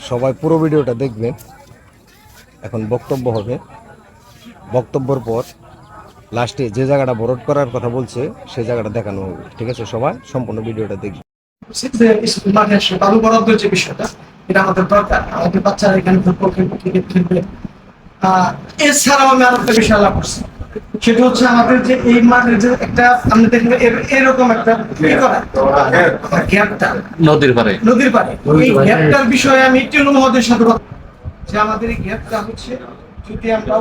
সবাই পুরো ভিডিওটা দেখবেন। এখন বক্তব্য হবে, বক্তব্যের পর লাস্টে যে জায়গাটা বরট করার কথা বলছে সেই জায়গাটা দেখানো হবে। ঠিক আছে, সবাই সম্পূর্ণ ভিডিওটা দেখবেন। মাঠে বালু বরাদ্দের যে বিষয়টা, এটা আমাদের দরকার। আমাদের বাচ্চারা এখানে ফুটবল খেলবে, ক্রিকেট খেলবে। এছাড়াও আমি আর একটা বিষয় আলাপ করছি, সেটা হচ্ছে আমাদের যে এই মাঠের যে একটা আপনি দেখবেন এরকম একটা গ্যাপটা নদীর পাড়ে এই গ্যাপটার বিষয়ে আমি একটু মহোদয়ের সাথে যে আমাদের এই গ্যাপটা হচ্ছে যদি আমরা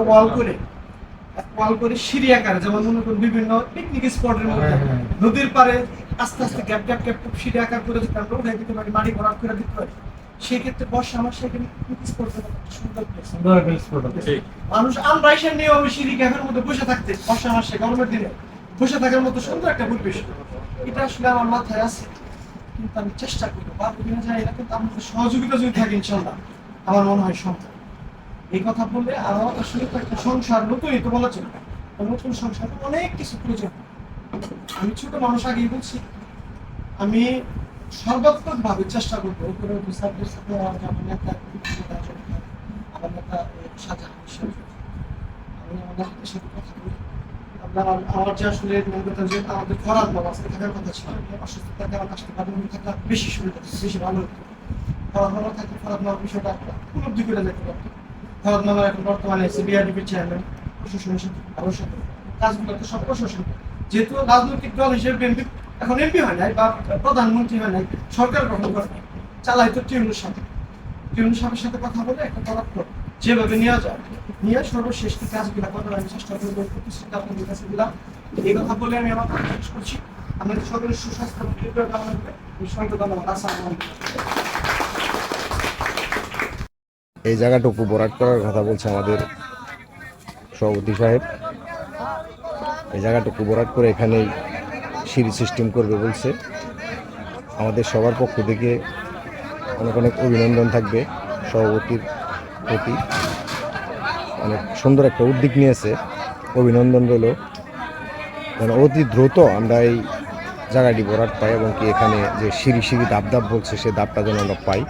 ওয়াল করে সিঁড়ি আকারে, যেমন মনে করুন বিভিন্ন পিকনিক স্পটের মধ্যে নদীর পাড়ে আস্তে আস্তে গ্যাপ গ্যাপ গ্যাপ সিঁড়ি আকার করে যদি আমরা উঠাই দিতে পারি, মাটি ভরাট করে দিতে পারি, সেক্ষেত্রে বর্ষা মাসে এখানে পিকনিক স্পট সুন্দর মানুষ আমরা এসে নিয়ম সিঁড়ি গ্যাপের মধ্যে বসে থাকতে, বর্ষা মাসে গরমের দিনে বসে থাকার মতো সুন্দর একটা পরিবেশ। এটা আসলে আমার মাথায় আছে, কিন্তু আমি চেষ্টা করবো পারবো কিনা জানি না, কিন্তু আমাদের সহযোগিতা যদি থাকে ইনশাল্লাহ আমার মনে হয় সম্ভব। এই কথা বললে আরো আসলে একটা সংসার নতুনই তো বলা চলবে, নতুন সংসারে অনেক কিছু প্রয়োজন। আমি ছোট মানুষ আগেই বলছি, আমি সর্বাত্মক ভাবে চেষ্টা করবো উপরে অফিসারদের সাথে আমার নেতা আমার নেতা শাহজাহান, আমি আমাদের সাথে কথা বলি। আমার যে আসলে আমাদের খরার অবস্থা থাকার কথা ছিল, অসুস্থতার কারণে আসতে পারেন থাকা বেশি সুবিধা, বেশি ভালো হতো। খরার থাকলে খরার নেওয়ার বিষয়টা উপলব্ধি করে যেতে পারতো। খরার নেওয়ার এখন বর্তমানে সিবিআরডিপির চেয়ারম্যান, প্রশাসনের সাথে আরো সাথে কাজগুলো তো সব প্রশাসন, যেহেতু রাজনৈতিক দল হিসেবে বিএনপি এখন এমপি হয় নাই বা প্রধানমন্ত্রী হয় নাই, সরকার গঠন করে নাই, চালাই তো টিউনুর সাথে সাথে কথা বলে একটা পদার্থ যেভাবে নেওয়া যায় নিয়ে সর্বশেষ কাজগুলো করার আমি চেষ্টা করবো, প্রতিশ্রুতি আপনাদের কাছে দিলাম। এই কথা বলে আমি আমার কথা শেষ করছি। আমাদের সকলের সুস্বাস্থ্য কামনা করে এই জায়গাটুকু বরাট করার কথা বলছে আমাদের সভাপতি সাহেব। এই জায়গাটুকু বরাট করে এখানেই সিঁড়ি সিস্টেম করবে বলছে। আমাদের সবার পক্ষ থেকে অনেক অনেক অভিনন্দন থাকবে সভাপতির প্রতি। অনেক সুন্দর একটা উদ্যোগ নিয়েছে, অভিনন্দন রইল। যেন অতি দ্রুত আমরা এই জায়গাটি বরাট পাই এবং কি এখানে যে সিঁড়ি ধাপ বলছে সে ধাপটা যেন আমরা পাই।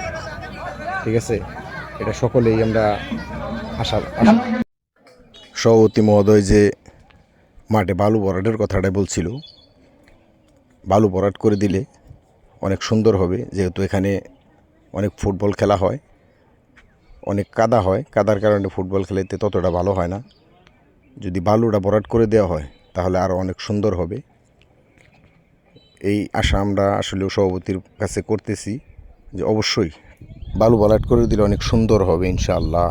ঠিক আছে, এটা সকলেই আমরা আশা। সভাপতি মহোদয় যে মাঠে বালু ভরাটের কথাটা বলছিল, বালু ভরাট করে দিলে অনেক সুন্দর হবে, যেহেতু এখানে অনেক ফুটবল খেলা হয়, অনেক কাদা হয়, কাদার কারণে ফুটবল খেলাতে ততটা ভালো হয় না। যদি বালুটা ভরাট করে দেওয়া হয় তাহলে আরও অনেক সুন্দর হবে। এই আশা আমরা আসলে সভাপতির কাছে করতেছি যে অবশ্যই বালু ভরাট করে দিলে অনেক সুন্দর হবে ইনশাআল্লাহ।